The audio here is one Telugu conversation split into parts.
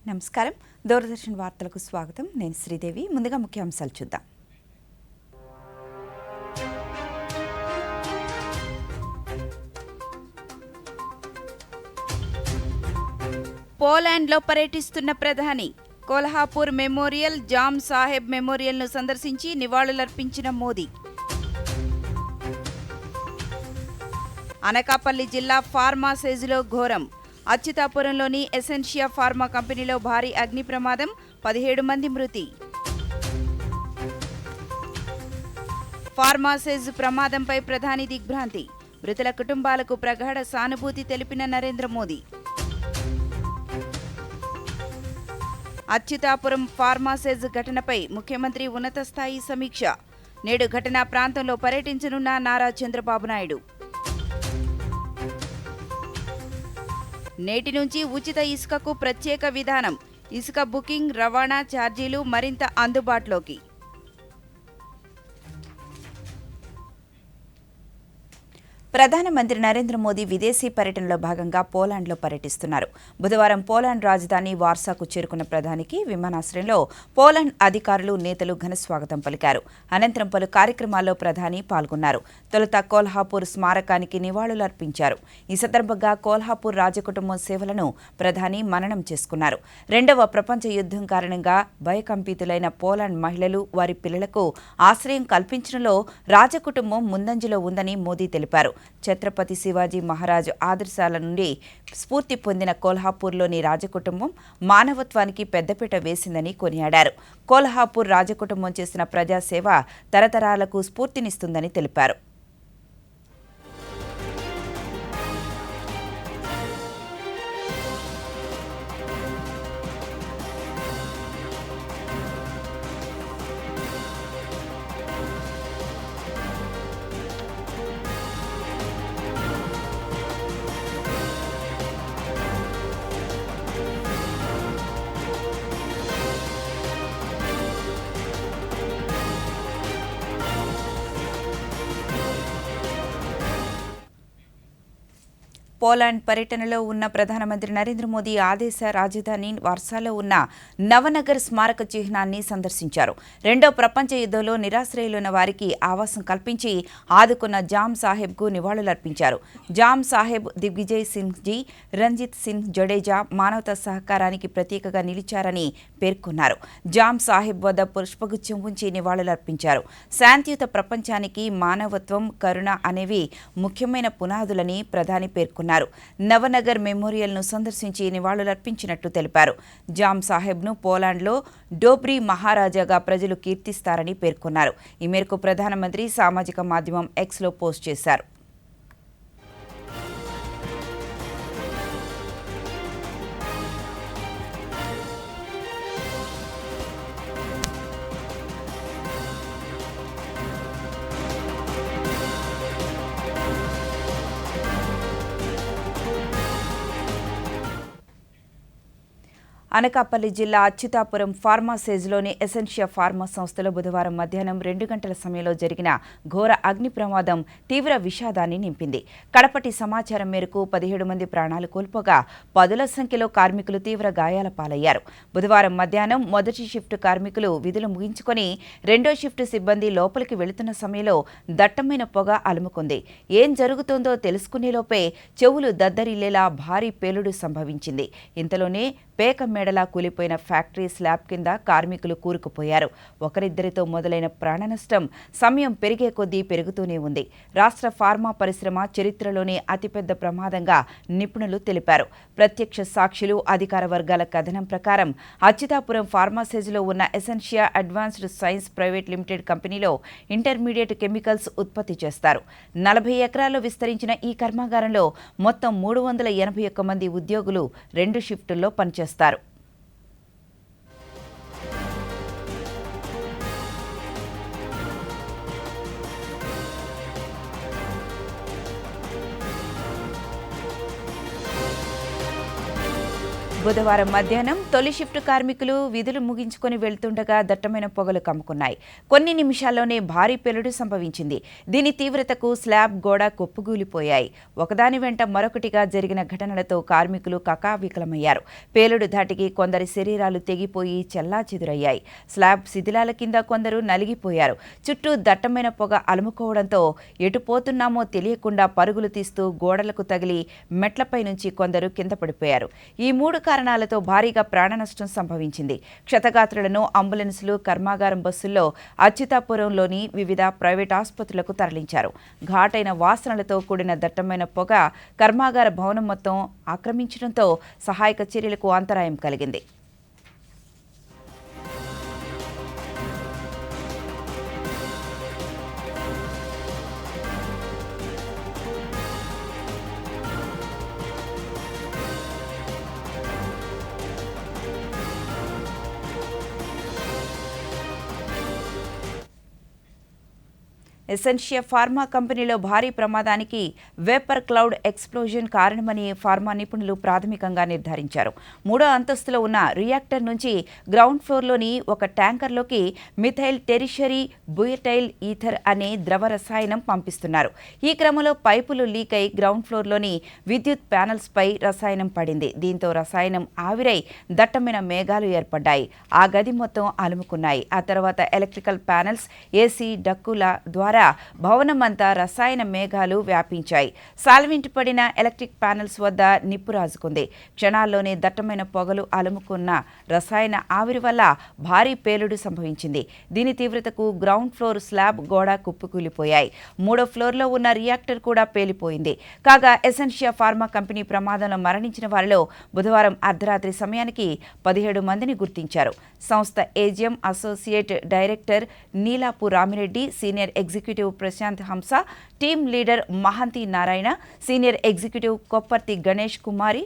నమస్కారం. దూరదర్శన్ వార్తలకు స్వాగతం. నేను శ్రీదేవి. ముందుగా ముఖ్యాంశాలు చూద్దాం. పోలాండ్లో పర్యటిస్తున్న ప్రధాని కొల్హాపూర్ మెమోరియల్, జామ్ సాహెబ్ మెమోరియల్ను సందర్శించి నివాళులర్పించిన మోదీ. అనకాపల్లి జిల్లా ఫార్మాసేజ్లో ఘోరం. అచ్యుతాపురంలోని ఎసెన్షియా ఫార్మా కంపెనీలో భారీ అగ్ని ప్రమాదం, 17 మంది మృతి. ఫార్మాసేజ్ ప్రమాదంపై ప్రధాని దిగ్భ్రాంతి. మృతుల కుటుంబాలకు ప్రగాఢ సానుభూతి తెలిపిన నరేంద్ర మోదీ. అచ్యుతాపురం ఫార్మాసేజ్ ఘటనపై ముఖ్యమంత్రి ఉన్నత స్థాయి సమీక్ష. నేడు ఘటనా ప్రాంతంలో పర్యటించనున్న నారా చంద్రబాబు నాయుడు. నేటి నుంచి ఉచిత ఇసుకకు ప్రత్యేక విధానం. ఇసుక బుకింగ్, రవాణా ఛార్జీలు మరింత అందుబాటులోకి. ప్రధానమంత్రి నరేంద్ర మోదీ విదేశీ పర్యటనలో భాగంగా పోలాండ్లో పర్యటిస్తున్నారు. బుధవారం పోలాండ్ రాజధాని వార్సాకు చేరుకున్న ప్రధానికి విమానాశ్రయంలో పోలాండ్ అధికారులు, నేతలు ఘనస్వాగతం పలికారు. అనంతరం పలు కార్యక్రమాల్లో ప్రధాని పాల్గొన్నారు. తొలుత కోల్హాపూర్ స్మారకానికి నివాళులర్పించారు. ఈ సందర్భంగా కోల్హాపూర్ రాజకుటుంబం సేవలను ప్రధాని మననం చేసుకున్నారు. రెండవ ప్రపంచ యుద్ధం కారణంగా భయకంపితులైన పోలాండ్ మహిళలు, వారి పిల్లలకు ఆశ్రయం కల్పించడంలో రాజకుటుంబం ముందంజలో ఉందని మోదీ తెలిపారు. ఛత్రపతి శివాజీ మహారాజు ఆదర్శాల నుండి స్ఫూర్తి పొందిన కోల్హాపూర్లోని రాజకుటుంబం మానవత్వానికి పెద్దపీట వేసిందని కొనియాడారు. కోల్హాపూర్ రాజకుటుంబం చేసిన ప్రజాసేవ తరతరాలకు స్ఫూర్తినిస్తుందని తెలిపారు. పోలాండ్ పర్యటనలో ఉన్న ప్రధానమంత్రి నరేంద్ర మోదీ ఆదేశ రాజధాని వార్సాలో ఉన్న నవనగర్ స్మారక చిహ్నాన్ని సందర్శించారు. రెండో ప్రపంచ యుద్ధంలో నిరాశ్రయులున్న వారికి ఆవాసం కల్పించి ఆదుకున్న జామ్ సాహెబ్కు నివాళులర్పించారు. జామ్ సాహెబ్ దిగ్విజయ్ సింగ్ జీ, రంజిత్ సింగ్ జడేజా మానవతా సహకారానికి ప్రతీకగా నిలిచారని పేర్కొన్నారు. జామ్ సాహెబ్ వద్ద పుష్పగుచ్చం ఉంచి నివాళులర్పించారు. శాంతియుత ప్రపంచానికి మానవత్వం, కరుణ అనేవి ముఖ్యమైన పునాదులని ప్రధాని పేర్కొన్నారు. నవనగర్ మెమోరియల్ను సందర్శించి నివాళులర్పించినట్టు తెలిపారు. జామ్ సాహెబ్ను పోలాండ్లో డోబ్రీ మహారాజాగా ప్రజలు కీర్తిస్తారని పేర్కొన్నారు. ఈ మేరకు ప్రధానమంత్రి సామాజిక మాధ్యమం ఎక్స్లో పోస్ట్ చేశారు. అనకాపల్లి జిల్లా అచ్యుతాపురం ఫార్మాసేజ్లోని ఎసెన్షియా ఫార్మా సంస్థలో బుధవారం మధ్యాహ్నం 2 గంటల సమయంలో జరిగిన ఘోర అగ్ని ప్రమాదం తీవ్ర విషాదాన్ని నింపింది. కడపటి సమాచారం మేరకు 17 మంది ప్రాణాలు కోల్పోగా 10ల సంఖ్యలో కార్మికులు తీవ్ర గాయాల పాలయ్యారు. బుధవారం మధ్యాహ్నం మొదటి షిఫ్ట్ కార్మికులు విధులు ముగించుకొని రెండో షిఫ్ట్ సిబ్బంది లోపలికి వెళుతున్న సమయంలో దట్టమైన పొగ అలుముకుంది. ఏం జరుగుతోందో తెలుసుకునేలోపే చెవులు దద్దరిల్లేలా భారీ పేలుడు సంభవించింది. ఇంతలోనే పేక మేడలా కూలిపోయిన ఫ్యాక్టరీ స్లాబ్ కింద కార్మికులు కూరుకుపోయారు. ఒకరిద్దరితో మొదలైన ప్రాణనష్టం సమయం పెరిగే కొద్దీ పెరుగుతూనే ఉంది. రాష్ట్ర ఫార్మా పరిశ్రమ చరిత్రలోనే అతిపెద్ద ప్రమాదంగా నిపుణులు తెలిపారు. ప్రత్యక్ష సాక్షులు, అధికార వర్గాల కథనం ప్రకారం అచ్యుతాపురం ఫార్మాసేజ్లో ఉన్న Essentia advanced science private limited కంపెనీలో ఇంటర్మీడియట్ కెమికల్స్ ఉత్పత్తి చేస్తారు. 40 ఎకరాల్లో విస్తరించిన ఈ కర్మాగారంలో మొత్తం 381 మంది ఉద్యోగులు 2 షిఫ్టుల్లో పనిచేస్తారు. బుధవారం మధ్యాహ్నం తొలి షిఫ్ట్ కార్మికులు విధులు ముగించుకొని వెళ్తుండగా దట్టమైన పొగలు కమ్ముకున్నాయి. కొన్ని నిమిషాల్లోనే భారీ పేలుడు సంభవించింది. దీని తీవ్రతకు స్లాబ్ గోడ కుప్పగూలిపోయాయి. ఒకదాని వెంట మరొకటిగా జరిగిన ఘటనలతో కార్మికులు కకావికలమయ్యారు. పేలుడు ధాటికి కొందరి శరీరాలు తెగిపోయి చెల్లాచెదురయ్యాయి. స్లాబ్ శిథిలాల కింద కొందరు నలిగిపోయారు. చుట్టూ దట్టమైన పొగ అలుముకోవడంతో ఎటు పోతున్నామో తెలియకుండా పరుగులు తీస్తూ గోడలకు తగిలి మెట్లపై నుంచి కొందరు కింద పడిపోయారు. ఈ 3 కారణాలతో భారీగా ప్రాణనష్టం సంభవించింది. క్షతగాత్రులను అంబులెన్సులు, కర్మాగారం బస్సుల్లో అచ్యుతాపురంలోని వివిధ ప్రైవేట్ ఆసుపత్రులకు తరలించారు. ఘాటైన వాసనలతో కూడిన దట్టమైన పొగ కర్మాగార భవనం మొత్తం ఆక్రమించడంతో సహాయక చర్యలకు అంతరాయం కలిగింది. ఎసెన్షియా ఫార్మా కంపెనీలో భారీ ప్రమాదానికి వేపర్ క్లౌడ్ ఎక్స్ప్లోజన్ కారణమని ఫార్మా నిపుణులు ప్రాథమికంగా నిర్ధారించారు. 3వ అంతస్తులో ఉన్న రియాక్టర్ నుంచి గ్రౌండ్ ఫ్లోర్లోని ఒక ట్యాంకర్లోకి మిథైల్ టెరిషరీ బ్యూటైల్ ఈథర్ అనే ద్రవ రసాయనం పంపిస్తున్నారు. ఈ క్రమంలో పైపులు లీక్ అయి గ్రౌండ్ ఫ్లోర్లోని విద్యుత్ ప్యానెల్స్పై రసాయనం పడింది. దీంతో రసాయనం ఆవిరై దట్టమైన మేఘాలు ఏర్పడ్డాయి. ఆ గది మొత్తం అలుముకున్నాయి. ఆ తర్వాత ఎలక్ట్రికల్ ప్యానెల్స్, ఏసీ డక్కుల ద్వారా భవనమంతా రసాయన మేఘాలు వ్యాపించాయి. సాల్వెంట్ పడిన ఎలక్ట్రిక్ ప్యానెల్స్ వద్ద నిప్పు రాజుకుంది. క్షణాల్లోనే దట్టమైన పొగలు అలుముకున్న రసాయన ఆవిరి వల్ల భారీ పేలుడు సంభవించింది. దీని తీవ్రతకు గ్రౌండ్ ఫ్లోర్ స్లాబ్ గోడ కుప్పకూలిపోయాయి. 3వ ఫ్లోర్లో ఉన్న రియాక్టర్ కూడా పేలిపోయింది. కాగా ఎసెన్షియా ఫార్మా కంపెనీ ప్రమాదంలో మరణించిన వారిలో బుధవారం అర్ధరాత్రి సమయానికి 17 మందిని గుర్తించారు. సంస్థ AGM associate director Neelapu Ramireddy, senior executive Prashant Hamsa, team leader Mahanti Narayana, senior executive Kopparthi Ganesh Kumari,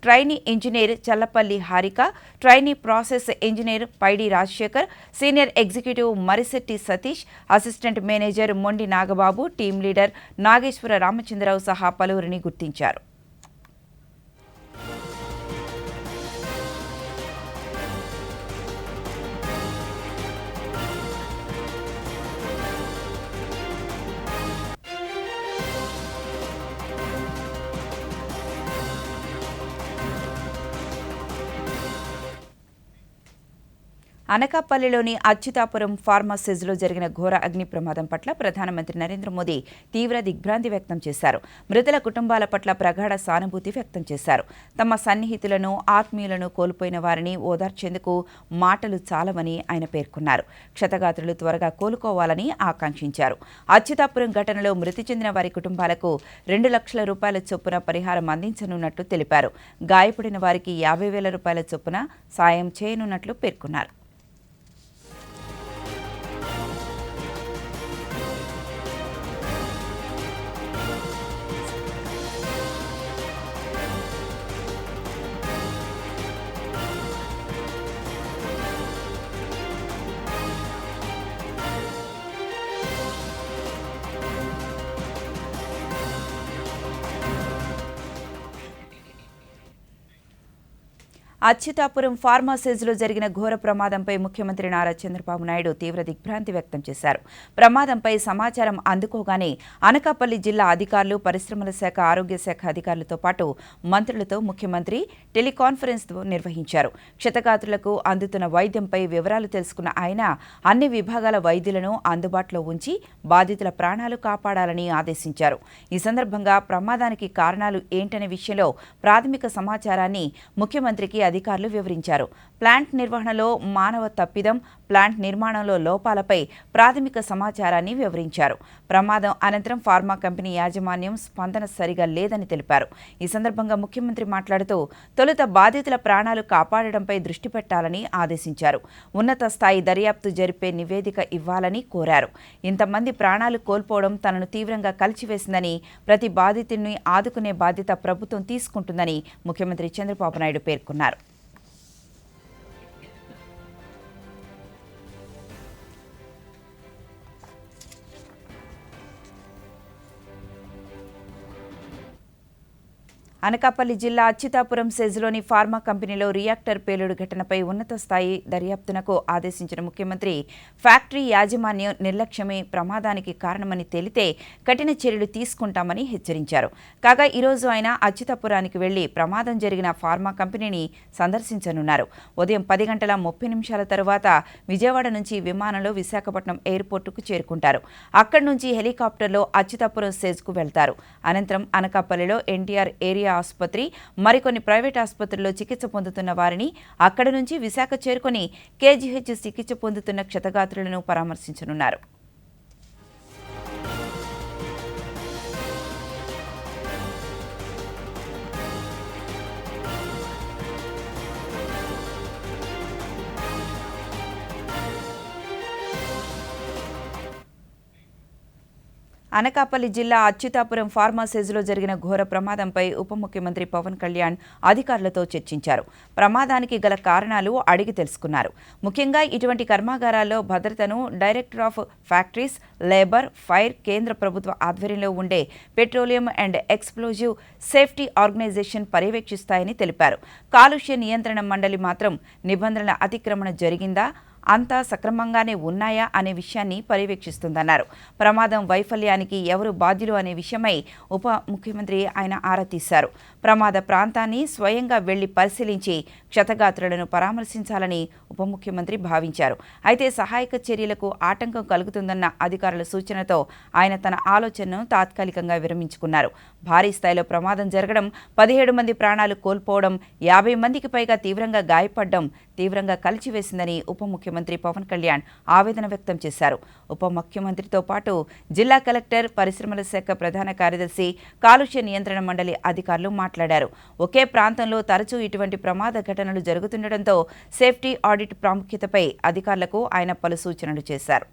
trainee engineer Challapalli Harika, trainee process engineer Paidi Rajasekhar, senior executive Marisetti Satish, assistant manager Mondi Nagababu, team leader Nageswara Ramachandrarao సహా పలువురిని గుర్తించారు. అనకాపల్లిలోని అచ్యుతాపురం ఫార్మసీస్లో జరిగిన ఘోర అగ్ని ప్రమాదం పట్ల ప్రధానమంత్రి నరేంద్ర మోదీ తీవ్ర దిగ్భ్రాంతి వ్యక్తం చేశారు. మృతుల కుటుంబాల పట్ల ప్రగాఢ సానుభూతి వ్యక్తం చేశారు. తమ సన్నిహితులను, ఆత్మీయులను కోల్పోయిన వారిని ఓదార్చేందుకు మాటలు చాలవని ఆయన పేర్కొన్నారు. క్షతగాత్రులు త్వరగా కోలుకోవాలని ఆకాంక్షించారు. అచ్యుతాపురం ఘటనలో మృతి చెందిన వారి కుటుంబాలకు 2 లక్షల రూపాయల చొప్పున పరిహారం అందించనున్నట్లు తెలిపారు. గాయపడిన వారికి 50,000 రూపాయల చొప్పున సాయం చేయనున్నట్లు పేర్కొన్నారు. అచ్యుతాపురం ఫార్మసీస్లో జరిగిన ఘోర ప్రమాదంపై ముఖ్యమంత్రి నారా చంద్రబాబు నాయుడు తీవ్ర దిగ్భ్రాంతి వ్యక్తం చేశారు. ప్రమాదంపై సమాచారం అందుకోగానే అనకాపల్లి జిల్లా అధికారులు, పరిశ్రమల శాఖ, ఆరోగ్య శాఖ అధికారులతో పాటు మంత్రులతో ముఖ్యమంత్రి టెలికాన్ఫరెన్స్ నిర్వహించారు. క్షతగాత్రులకు అందుతున్న వైద్యంపై వివరాలు తెలుసుకున్న ఆయన అన్ని విభాగాల వైద్యులను అందుబాటులో ఉంచి బాధితుల ప్రాణాలు కాపాడాలని ఆదేశించారు. ఈ సందర్భంగా ప్రమాదానికి కారణాలు ఏంటనే విషయంలో ప్రాథమిక సమాచారాన్ని ముఖ్యమంత్రికి అధికారులు వివరించారు. ప్లాంట్ నిర్వహణలో మానవ తప్పిదం, ప్లాంట్ నిర్మాణంలో లోపాలపై ప్రాథమిక సమాచారాన్ని వివరించారు. ప్రమాదం అనంతరం ఫార్మా కంపెనీ యాజమాన్యం స్పందన సరిగా లేదని తెలిపారు. ఈ సందర్భంగా ముఖ్యమంత్రి మాట్లాడుతూ తొలుత బాధితుల ప్రాణాలు కాపాడడంపై దృష్టి పెట్టాలని ఆదేశించారు. ఉన్నత స్థాయి దర్యాప్తు జరిపే నివేదిక ఇవ్వాలని కోరారు. ఇంతమంది ప్రాణాలు కోల్పోవడం తనను తీవ్రంగా కలిచివేసిందని, ప్రతి బాధితుడిని ఆదుకునే బాధ్యత ప్రభుత్వం తీసుకుంటుందని ముఖ్యమంత్రి చంద్రబాబు నాయుడు పేర్కొన్నారు. అనకాపల్లి జిల్లా అచ్యుతాపురం సెజ్లోని ఫార్మా కంపెనీలో రియాక్టర్ పేలుడు ఘటనపై ఉన్నత స్థాయి దర్యాప్తునకు ఆదేశించిన ముఖ్యమంత్రి ఫ్యాక్టరీ యాజమాన్యం నిర్లక్ష్యమే ప్రమాదానికి కారణమని తేలితే కఠిన చర్యలు తీసుకుంటామని హెచ్చరించారు. కాగా ఈరోజు ఆయన అచ్యుతాపురానికి వెళ్లి ప్రమాదం జరిగిన ఫార్మా కంపెనీని సందర్శించనున్నారు. ఉదయం 10:30 తరువాత విజయవాడ నుంచి విమానంలో విశాఖపట్నం ఎయిర్పోర్టుకు చేరుకుంటారు. అక్కడి నుంచి హెలికాప్టర్లో అచ్యుతాపురం సెజ్కు వెళ్తారు. అనంతరం అనకాపల్లిలో ఎన్టీఆర్ ఏరియా ఆసుపత్రి, మరికొన్ని ప్రైవేట్ ఆసుపత్రుల్లో చికిత్స పొందుతున్న వారిని, అక్కడి నుంచి విశాఖ చేరుకుని కేజీహెచ్ చికిత్స పొందుతున్న క్షతగాత్రులను పరామర్శించనున్నారు. అనకాపల్లి జిల్లా అచ్యుతాపురం ఫార్మా సెజ్లో జరిగిన ఘోర ప్రమాదంపై ఉప ముఖ్యమంత్రి పవన్ కళ్యాణ్ అధికారులతో చర్చించారు. ప్రమాదానికి గల కారణాలు అడిగి తెలుసుకున్నారు. ముఖ్యంగా ఇటువంటి కర్మాగారాల్లో భద్రతను director of factories, labour, fire కేంద్ర ప్రభుత్వ ఆధ్వర్యంలో ఉండే petroleum and explosive safety organisation పర్యవేక్షిస్తాయని తెలిపారు. కాలుష్య నియంత్రణ మండలి మాత్రం నిబంధనల అతిక్రమణ జరిగిందా, అంతా సక్రమంగానే ఉన్నాయా అనే విషయాన్ని పర్యవేక్షిస్తుందన్నారు. ప్రమాదం వైఫల్యానికి ఎవరు బాధ్యులు అనే విషయమై ఉప ముఖ్యమంత్రి ఆయన ఆరా తీశారు. ప్రమాద ప్రాంతాన్ని స్వయంగా వెళ్లి పరిశీలించి క్షతగాత్రులను పరామర్శించాలని ఉప ముఖ్యమంత్రి భావించారు. అయితే సహాయక చర్యలకు ఆటంకం కలుగుతుందన్న అధికారుల సూచనతో ఆయన తన ఆలోచనను తాత్కాలికంగా విరమించుకున్నారు. భారీ స్థాయిలో ప్రమాదం జరగడం, 17 మంది ప్రాణాలు కోల్పోవడం, 50 మందికి పైగా తీవ్రంగా గాయపడడం తీవ్రంగా కలిచివేసిందని ఉప ముఖ్యమంత్రి పవన్ కళ్యాణ్ ఆవేదన వ్యక్తం చేశారు. ఉప ముఖ్యమంత్రితో పాటు జిల్లా కలెక్టర్, పరిశ్రమల శాఖ ప్రధాన కార్యదర్శి, కాలుష్య నియంత్రణ మండలి అధికారులు మాట్లాడారు. ఒకే ప్రాంతంలో తరచూ ఇటువంటి ప్రమాద ఘటనలు జరుగుతుండటంతో సేఫ్టీ ఆడిట్ ప్రాముఖ్యతపై అధికారులకు ఆయన పలు సూచనలు చేశారు.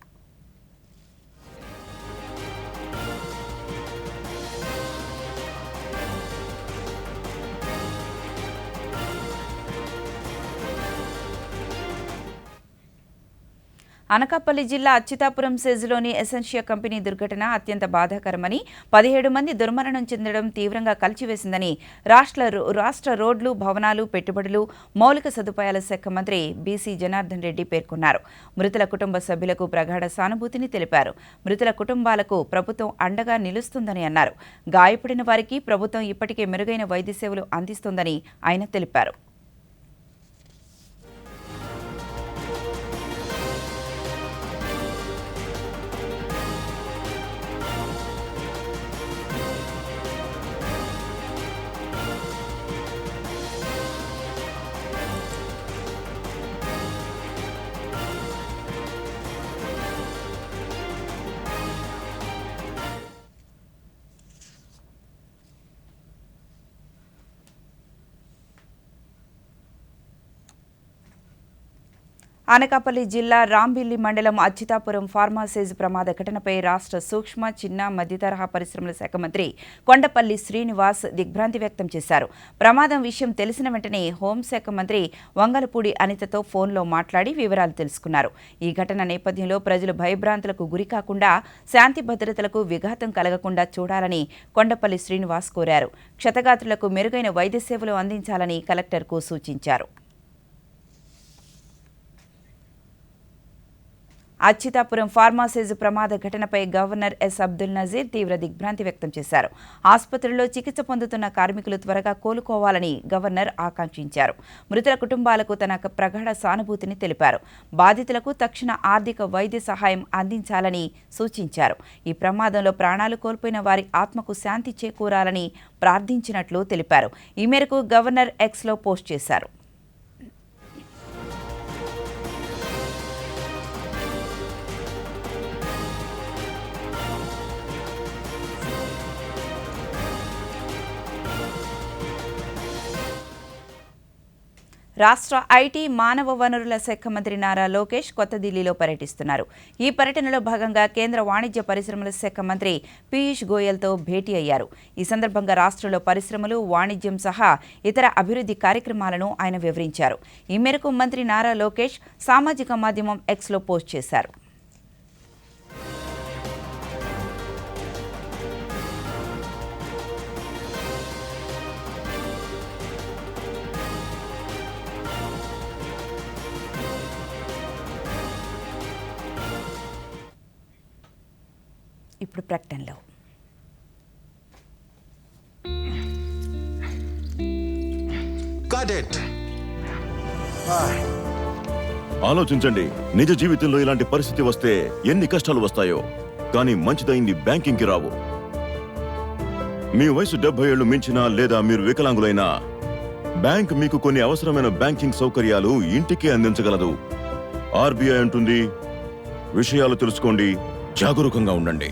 అనకాపల్లి జిల్లా అచ్యుతాపురం సెజ్లోని ఎసెన్షియా కంపెనీ దుర్ఘటన అత్యంత బాధాకరమని, 17 మంది దుర్మరణం చెందడం తీవ్రంగా కలిచివేసిందని రాష్ట్ర రోడ్లు, భవనాలు, పెట్టుబడులు, మౌలిక సదుపాయాల శాఖ మంత్రి బీసీ జనార్దన్ రెడ్డి పేర్కొన్నారు. మృతుల కుటుంబ సభ్యులకు ప్రగాఢ సానుభూతిని తెలిపారు. మృతుల కుటుంబాలకు ప్రభుత్వం అండగా నిలుస్తుందని అన్నారు. గాయపడిన వారికి ప్రభుత్వం ఇప్పటికే మెరుగైన వైద్య సేవలు అందిస్తోందని ఆయన తెలిపారు. అనకాపల్లి జిల్లా రాంబిల్లి మండలం అచ్యుతాపురం ఫార్మా సెజ్ ప్రమాద ఘటనపై రాష్ట్ర సూక్ష్మ, చిన్న, మధ్యతరహా పరిశ్రమల శాఖ మంత్రి కొండపల్లి శ్రీనివాస్ దిగ్భ్రాంతి వ్యక్తం చేశారు. ప్రమాదం విషయం తెలిసిన వెంటనే హోంశాఖ మంత్రి వంగలపూడి అనితతో ఫోన్లో మాట్లాడి వివరాలు తెలుసుకున్నారు. ఈ ఘటన నేపథ్యంలో ప్రజలు భయభ్రాంతులకు గురికాకుండా, శాంతి భద్రతలకు విఘాతం కలగకుండా చూడాలని కొండపల్లి శ్రీనివాస్ కోరారు. క్షతగాత్రులకు మెరుగైన వైద్య సేవలు అందించాలని కలెక్టర్కు సూచించారు. అచ్యుతాపురం ఫార్మాసెజ్ ప్రమాద ఘటనపై గవర్నర్ ఎస్ అబ్దుల్ నజీర్ తీవ్ర దిగ్భ్రాంతి వ్యక్తం చేశారు. ఆసుపత్రిలో చికిత్స పొందుతున్న కార్మికులు త్వరగా కోలుకోవాలని గవర్నర్ ఆకాంక్షించారు. మృతుల కుటుంబాలకు తన ప్రగాఢ సానుభూతిని తెలిపారు. బాధితులకు తక్షణ ఆర్థిక వైద్య సహాయం అందించాలని సూచించారు. ఈ ప్రమాదంలో ప్రాణాలు కోల్పోయిన వారి ఆత్మకు శాంతి చేకూరాలని ప్రార్థించినట్లు తెలిపారు. ఈ మేరకు గవర్నర్ ఎక్స్లో పోస్ట్ చేశారు. రాష్ట్ర ఐటీ, మానవ వనరుల శాఖ మంత్రి నారా లోకేష్ కొత్త ఢిల్లీలో పర్యటిస్తున్నారు. ఈ పర్యటనలో భాగంగా కేంద్ర వాణిజ్య పరిశ్రమల శాఖ మంత్రి పీయూష్ గోయల్తో భేటీ అయ్యారు. ఈ సందర్భంగా రాష్ట్రంలో పరిశ్రమలు, వాణిజ్యం సహా ఇతర అభివృద్ధి కార్యక్రమాలను ఆయన వివరించారు. ఈ మేరకు మంత్రి నారా లోకేష్ సామాజిక మాధ్యమం ఎక్స్లో పోస్ట్ చేశారు. ఇప్పుడు ప్రకటనలో. ఆలోచించండి, నిజ జీవితంలో ఇలాంటి పరిస్థితి వస్తే ఎన్ని కష్టాలు వస్తాయో. కానీ మంచిదైంది బ్యాంకింగ్కి రావు. మీ వయసు 70 ఏళ్లు మించినా లేదా మీరు వికలాంగులైనా బ్యాంక్ మీకు కొన్ని అవసరమైన బ్యాంకింగ్ సౌకర్యాలు ఇంటికే అందించగలదు. ఆర్బీఐ అంటుంది, విషయాలు తెలుసుకోండి, జాగరూకంగా ఉండండి.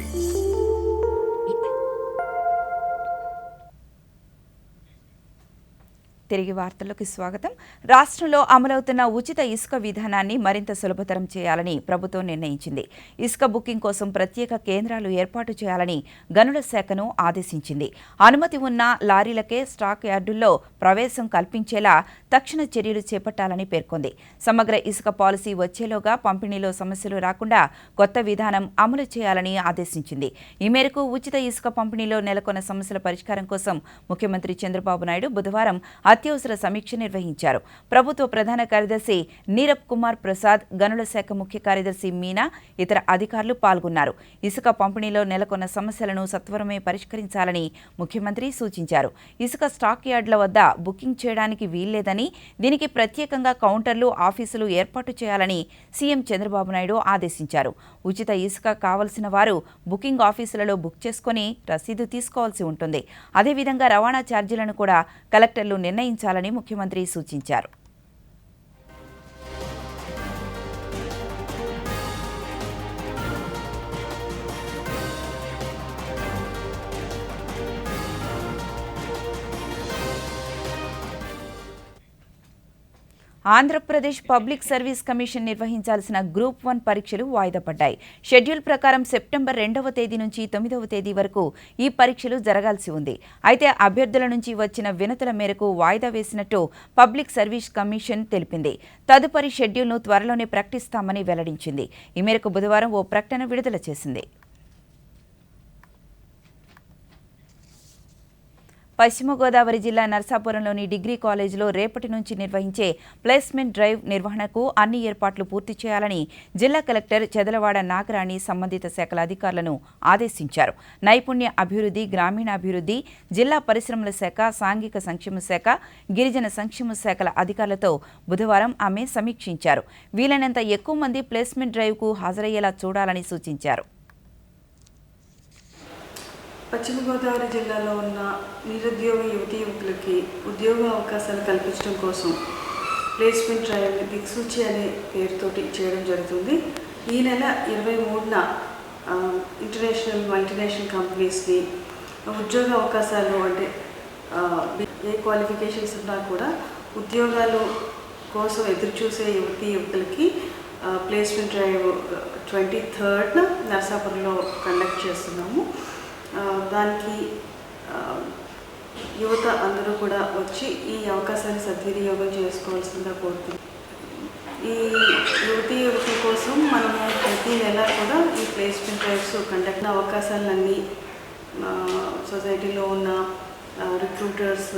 తిరిగి వార్తల్లోకి స్వాగతం. రాష్ట్రంలో అమలవుతున్న ఉచిత ఇసుక విధానాన్ని మరింత సులభతరం చేయాలని ప్రభుత్వం నిర్ణయించింది. ఇసుక బుకింగ్ కోసం ప్రత్యేక కేంద్రాలు ఏర్పాటు చేయాలని గనుల శాఖను ఆదేశించింది. అనుమతి ఉన్న లారీలకే స్టాక్ యార్డుల్లో ప్రవేశం కల్పించేలా తక్షణ చర్యలు చేపట్టాలని పేర్కొంది. సమగ్ర ఇసుక పాలసీ వచ్చేలోగా పంపిణీలో సమస్యలు రాకుండా కొత్త విధానం అమలు చేయాలని ఆదేశించింది. ఈ మేరకు ఉచిత ఇసుక పంపిణీలో నెలకొన్న సమస్యల పరిష్కారం కోసం ముఖ్యమంత్రి చంద్రబాబు నాయుడు బుధవారం అత్యవసర సమీక్ష నిర్వహించారు. ప్రభుత్వ ప్రధాన కార్యదర్శి నీరబ్ కుమార్ ప్రసాద్, గనుల శాఖ ముఖ్య కార్యదర్శి మీనా, ఇతర అధికారులు పాల్గొన్నారు. ఇసుక పంపిణీలో నెలకొన్న సమస్యలను సత్వరమే పరిష్కరించాలని ముఖ్యమంత్రి సూచించారు. ఇసుక స్టాక్ యార్డుల వద్ద బుకింగ్ చేయడానికి వీల్లేదని, దీనికి ప్రత్యేకంగా కౌంటర్లు, ఆఫీసులు ఏర్పాటు చేయాలని సీఎం చంద్రబాబు నాయుడు ఆదేశించారు. ఉచిత ఇసుక కావలసిన వారు బుకింగ్ ఆఫీసులలో బుక్ చేసుకుని రసీదు తీసుకోవాల్సి ఉంటుంది. అదేవిధంగా రవాణా ఛార్జీలను కూడా కలెక్టర్లు నిర్ణయించాలని ముఖ్యమంత్రి సూచించారు. ఆంధ్రప్రదేశ్ పబ్లిక్ సర్వీస్ కమిషన్ నిర్వహించాల్సిన గ్రూప్ 1 పరీక్షలు వాయిదా పడ్డాయి. షెడ్యూల్ ప్రకారం సెప్టెంబర్ 2వ తేదీ నుంచి 9వ తేదీ వరకు ఈ పరీక్షలు జరగాల్సి ఉంది. అయితే అభ్యర్థుల నుంచి వచ్చిన వినతుల మేరకు వాయిదా వేసినట్టు పబ్లిక్ సర్వీస్ కమిషన్ తెలిపింది. తదుపరి షెడ్యూల్ను త్వరలోనే ప్రకటిస్తామని వెల్లడించింది. ఈ మేరకు బుధవారం ఓ ప్రకటన విడుదల చేసింది. పశ్చిమ గోదావరి జిల్లా నర్సాపురంలోని డిగ్రీ కాలేజీలో రేపటి నుంచి నిర్వహించే ప్లేస్మెంట్ డ్రైవ్ నిర్వహణకు అన్ని ఏర్పాట్లు పూర్తి చేయాలని జిల్లా కలెక్టర్ చెదలవాడ నాగరాణి సంబంధిత శాఖల అధికారులను ఆదేశించారు. నైపుణ్య అభివృద్ధి, గ్రామీణాభివృద్ధి, జిల్లా పరిశ్రమల శాఖ, సాంఘిక సంక్షేమ శాఖ, గిరిజన సంక్షేమ శాఖల అధికారులతో బుధవారం ఆమె సమీక్షించారు. వీలైనంత ఎక్కువ మంది ప్లేస్మెంట్ డ్రైవ్కు హాజరయ్యేలా చూడాలని సూచించారు. పశ్చిమ గోదావరి జిల్లాలో ఉన్న నిరుద్యోగ యువతీ యువకులకి ఉద్యోగ అవకాశాలు కల్పించడం కోసం ప్లేస్మెంట్ డ్రైవ్ దిక్సూచి అనే పేరుతోటి చేయడం జరుగుతుంది. ఈ నెల 23న ఇంటర్నేషనల్ మల్టీనేషనల్ కంపెనీస్ని ఉద్యోగ అవకాశాలు అంటే ఏ క్వాలిఫికేషన్స్ ఉన్నా కూడా ఉద్యోగాలు కోసం ఎదురుచూసే యువతీ యువకులకి ప్లేస్మెంట్ డ్రైవ్ 23న నర్సాపురంలో కండక్ట్ చేస్తున్నాము. దానికి యువత అందరూ కూడా వచ్చి ఈ అవకాశాన్ని సద్వినియోగం చేసుకోవాల్సిందిగా కోరుతుంది. ఈ యువతీ యువకుల కోసం మనము ప్రతి నెల కూడా ఈ ప్లేస్మెంట్ డ్రైవ్స్ కండక్ట్ అవకాశాలన్నీ సొసైటీలో ఉన్న రిక్రూటర్స్,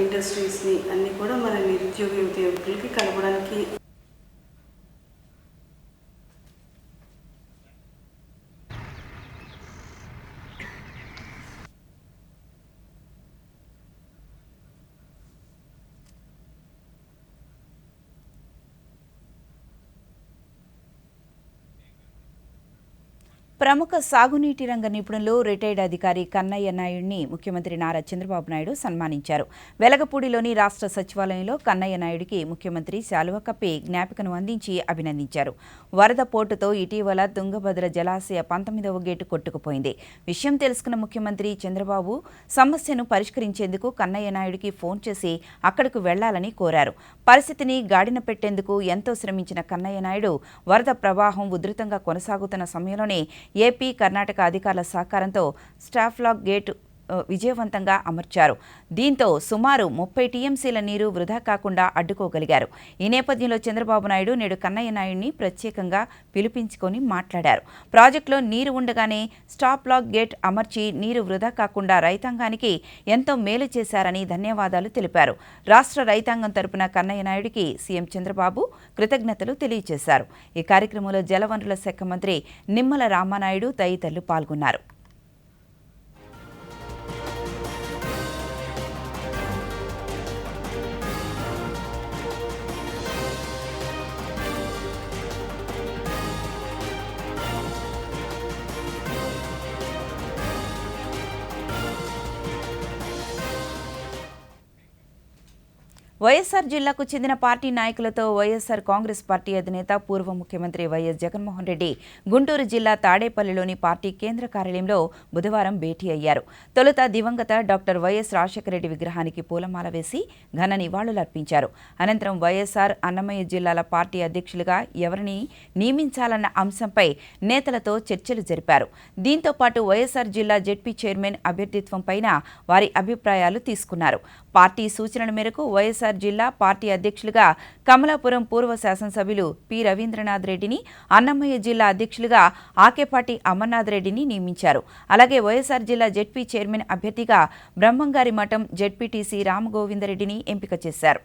ఇండస్ట్రీస్ని అన్నీ కూడా మన నిరుద్యోగ యువతీ యువకులకి కలపడానికి ప్రముఖ సాగునీటి రంగ నిపుణులు, రిటైర్డ్ అధికారి కన్నయ్య నాయుడిని ముఖ్యమంత్రి నారా చంద్రబాబు నాయుడు సన్మానించారు. వెలగపూడిలోని రాష్ట్ర సచివాలయంలో కన్నయ్య నాయుడికి ముఖ్యమంత్రి శాలువా కప్పి జ్ఞాపికను అందించి అభినందించారు. వరద పోటుతో ఇటీవల తుంగభద్ర జలాశయ 19వ గేటు కొట్టుకుపోయింది. విషయం తెలుసుకున్న ముఖ్యమంత్రి చంద్రబాబు సమస్యను పరిష్కరించేందుకు కన్నయ్య నాయుడికి ఫోన్ చేసి అక్కడకు వెళ్లాలని కోరారు. పరిస్థితిని గాడిన పెట్టేందుకు ఎంతో శ్రమించిన కన్నయ్య నాయుడు వరద ప్రవాహం ఉధృతంగా కొనసాగుతున్న సమయంలోనే ఏపీ, కర్ణాటక అధికారుల సహకారంతో స్టాఫ్లాక్ గేటు విజయవంతంగా అమర్చారు. దీంతో సుమారు 30 టీఎంసీల నీరు వృధా కాకుండా అడ్డుకోగలిగారు. ఈ నేపథ్యంలో చంద్రబాబు నాయుడు నేడు కన్నయ్య నాయుడిని ప్రత్యేకంగా పిలిపించుకొని మాట్లాడారు. ప్రాజెక్టులో నీరు ఉండగానే స్టాప్ లాక్ గేట్ అమర్చి నీరు వృధా కాకుండా రైతాంగానికి ఎంతో మేలు చేశారని ధన్యవాదాలు తెలిపారు. రాష్ట్ర రైతాంగం తరపున కన్నయ్య నాయుడికి సీఎం చంద్రబాబు కృతజ్ఞతలు తెలియజేశారు. ఈ కార్యక్రమంలో జలవనరుల శాఖ మంత్రి నిమ్మల రామానాయుడు తదితరులు పాల్గొన్నారు. వైఎస్ఆర్ జిల్లాకు చెందిన పార్టీ నాయకులతో వైఎస్ఆర్ కాంగ్రెస్ పార్టీ అధినేత పూర్వ ముఖ్యమంత్రి వైఎస్ జగన్మోహన్ రెడ్డి గుంటూరు జిల్లా తాడేపల్లిలోని పార్టీ కేంద్ర కార్యాలయంలో బుధవారం భేటీ అయ్యారు. తొలుత దివంగత డాక్టర్ వైఎస్ రాజశేఖర రెడ్డి విగ్రహానికి పూలమాల వేసి ఘన నివాళులర్పించారు. అనంతరం వైఎస్ఆర్ అన్నమయ్య జిల్లాల పార్టీ అధ్యక్షులుగా ఎవరిని నియమించాలన్న అంశంపై నేతలతో చర్చలు జరిపారు. దీంతో పాటు వైఎస్ఆర్ జిల్లా జెడ్పీ చైర్మన్ అభ్యర్థిత్వంపైన వారి అభిప్రాయాలు తీసుకున్నారు. పార్టీ సూచనల మేరకు వైఎస్ఆర్ జిల్లా పార్టీ అధ్యక్షులుగా కమలాపురం పూర్వ శాసనసభ్యులు పి రవీంద్రనాథ్ రెడ్డిని, అన్నమయ్య జిల్లా అధ్యక్షులుగా ఆకేపాటి అమర్నాథ్ రెడ్డిని నియమించారు. అలాగే వైఎస్ఆర్ జిల్లా జెడ్పీ చైర్మన్ అభ్యర్థిగా బ్రహ్మంగారి మఠం జెడ్పీటీసీ రామగోవిందరెడ్డిని ఎంపిక చేశారు.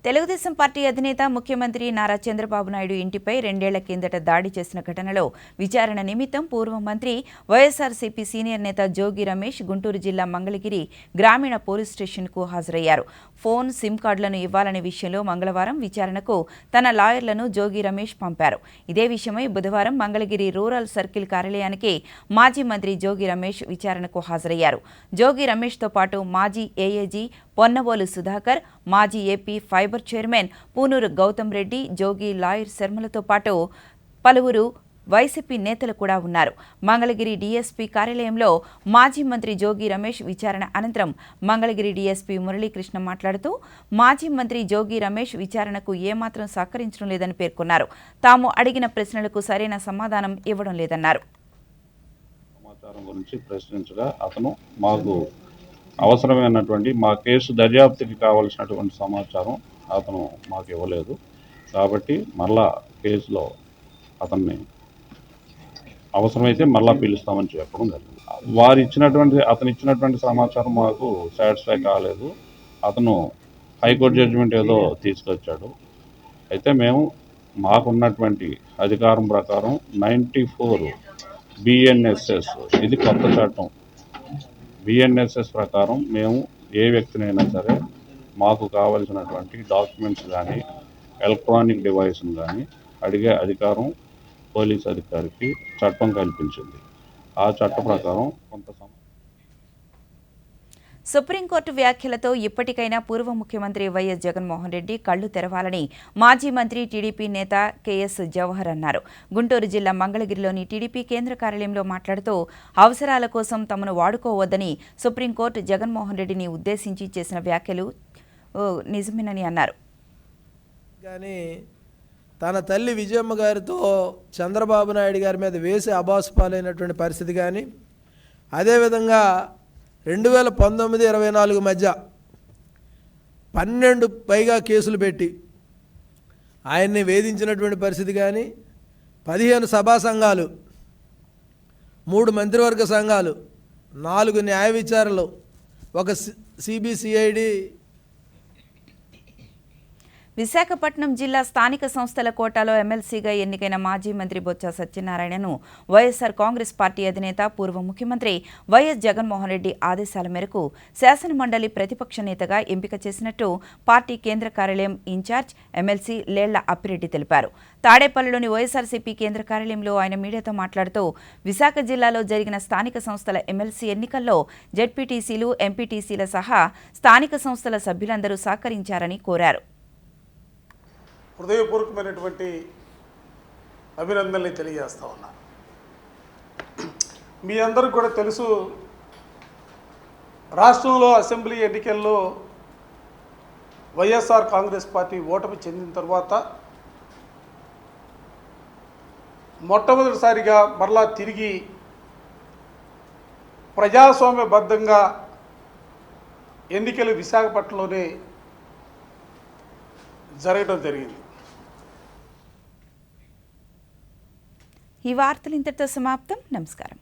తెలుగుదేశం పార్టీ అధినేత ముఖ్యమంత్రి నారా చంద్రబాబు నాయుడు ఇంటిపై 2 ఏళ్ల కిందట దాడి చేసిన ఘటనలో విచారణ నిమిత్తం పూర్వ మంత్రి వైఎస్ఆర్సీపీ సీనియర్ నేత జోగి రమేష్ గుంటూరు జిల్లా మంగళగిరి గ్రామీణ పోలీస్ స్టేషన్కు హాజరయ్యారు. ఫోన్, సిమ్ కార్డులను ఇవ్వాలనే విషయంలో మంగళవారం విచారణకు తన లాయర్లను జోగి రమేష్ పంపారు. ఇదే విషయమై బుధవారం మంగళగిరి రూరల్ సర్కిల్ కార్యాలయానికి మాజీ మంత్రి జోగి రమేష్ విచారణకు హాజరయ్యారు. జోగి రమేష్తో పాటు మాజీ ఏఏజీ పొన్నవోలు సుధాకర్, మాజీ AP fibre chairman Punuru Gautam Reddy, Jogi lawyer శర్మలతో పాటు పలువురు వైసీపీ నేతలు కూడా ఉన్నారు. మంగళగిరి డీఎస్పీ కార్యాలయంలో మాజీ మంత్రి జోగి రమేష్ విచారణ అనంతరం మంగళగిరి డీఎస్పీ మురళీకృష్ణ మాట్లాడుతూ మాజీ మంత్రి జోగి రమేష్ విచారణకు ఏమాత్రం సహకరించడం లేదని పేర్కొన్నారు. తాము అడిగిన ప్రశ్నలకు సరైన సమాధానం ఇవ్వడం లేదన్నారు. సమాచారం గురించి ప్రశ్నించగా అతను మాకు అవసరమైనటువంటి మా కేసు దర్యాప్తుకి కావలసినటువంటి సమాచారం అతను మాకు ఇవ్వలేదు. కాబట్టి మళ్ళా కేసులో అతన్ని అవసరమైతే మళ్ళా పిలుస్తామని చెప్పడం జరిగింది. అతను ఇచ్చినటువంటి సమాచారం మాకు సాటిస్ఫై కాలేదు. అతను హైకోర్టు జడ్జిమెంట్ ఏదో తీసుకొచ్చాడు. అయితే మేము మాకున్నటువంటి అధికారం ప్రకారం 94 BNSS ఇది కొత్త చట్టం. BNSS ప్రకారం మేము ఏ వ్యక్తినైనా సరే మాకు కావలసినటువంటి డాక్యుమెంట్స్ కానీ ఎలక్ట్రానిక్ డివైస్ను కానీ అడిగే అధికారం పోలీస్ అధికారికి చట్టం కల్పించింది. ఆ చట్ట ప్రకారం కొంత సుప్రీంకోర్టు వ్యాఖ్యలతో ఇప్పటికైనా పూర్వ ముఖ్యమంత్రి వైఎస్ జగన్మోహన్ రెడ్డి కళ్లు తెరవాలని మాజీ మంత్రి టీడీపీ నేత కేఎస్ జవహర్ అన్నారు. గుంటూరు జిల్లా మంగళగిరిలోని టీడీపీ కేంద్ర కార్యాలయంలో మాట్లాడుతూ అవసరాల కోసం తమను వాడుకోవద్దని సుప్రీంకోర్టు జగన్మోహన్ రెడ్డిని ఉద్దేశించి చేసిన వ్యాఖ్యలు నిజమేనని అన్నారు. కానీ తన తల్లి విజయమ్మ గారితో చంద్రబాబు నాయుడు గారి మీద వేసి అబాసుపాలైనటువంటి పరిస్థితి కానీ, అదేవిధంగా 2019-24 మధ్య 12 పైగా కేసులు పెట్టి ఆయన్ని వేధించినటువంటి పరిస్థితి కానీ, 15 సభా సంఘాలు, 3 మంత్రివర్గ సంఘాలు, 4 న్యాయ విచారణలు, ఒక సిబిసిఐడి. విశాఖపట్నం జిల్లా స్థానిక సంస్థల కోటాలో ఎమ్మెల్సీగా ఎన్నికైన మాజీ మంత్రి బొత్స సత్యనారాయణను వైఎస్ఆర్ కాంగ్రెస్ పార్టీ అధినేత పూర్వ ముఖ్యమంత్రి వైఎస్ జగన్మోహన్ రెడ్డి ఆదేశాల మేరకు శాసనమండలి ప్రతిపక్ష నేతగా ఎంపిక చేసినట్టు పార్టీ కేంద్ర కార్యాలయం ఇన్ఛార్జ్ ఎమ్మెల్సీ లేళ్ల అప్పిరెడ్డి తెలిపారు. తాడేపల్లిలోని వైఎస్ఆర్సీపీ కేంద్ర కార్యాలయంలో ఆయన మీడియాతో మాట్లాడుతూ విశాఖ జిల్లాలో జరిగిన స్థానిక సంస్థల ఎమ్మెల్సీ ఎన్నికల్లో జెడ్పీటీసీలు, ఎంపీటీసీల సహా స్థానిక సంస్థల సభ్యులందరూ సహకరించారని కోరారు. హృదయపూర్వకమైనటువంటి అభినందనలు తెలియజేస్తా ఉన్నా. మీ అందరికి కూడా తెలుసు, రాష్ట్రంలో అసెంబ్లీ ఎన్నికల్లో వైఎస్ఆర్ కాంగ్రెస్ పార్టీ ఓటమి చెందిన తర్వాత మొట్టమొదటిసారిగా మరలా తిరిగి ప్రజాస్వామ్యబద్ధంగా ఎన్నికలు విశాఖపట్నంలోనే జరగడం జరిగింది. ఈ వార్తలు ఇంతటితో సమాప్తం. నమస్కారం.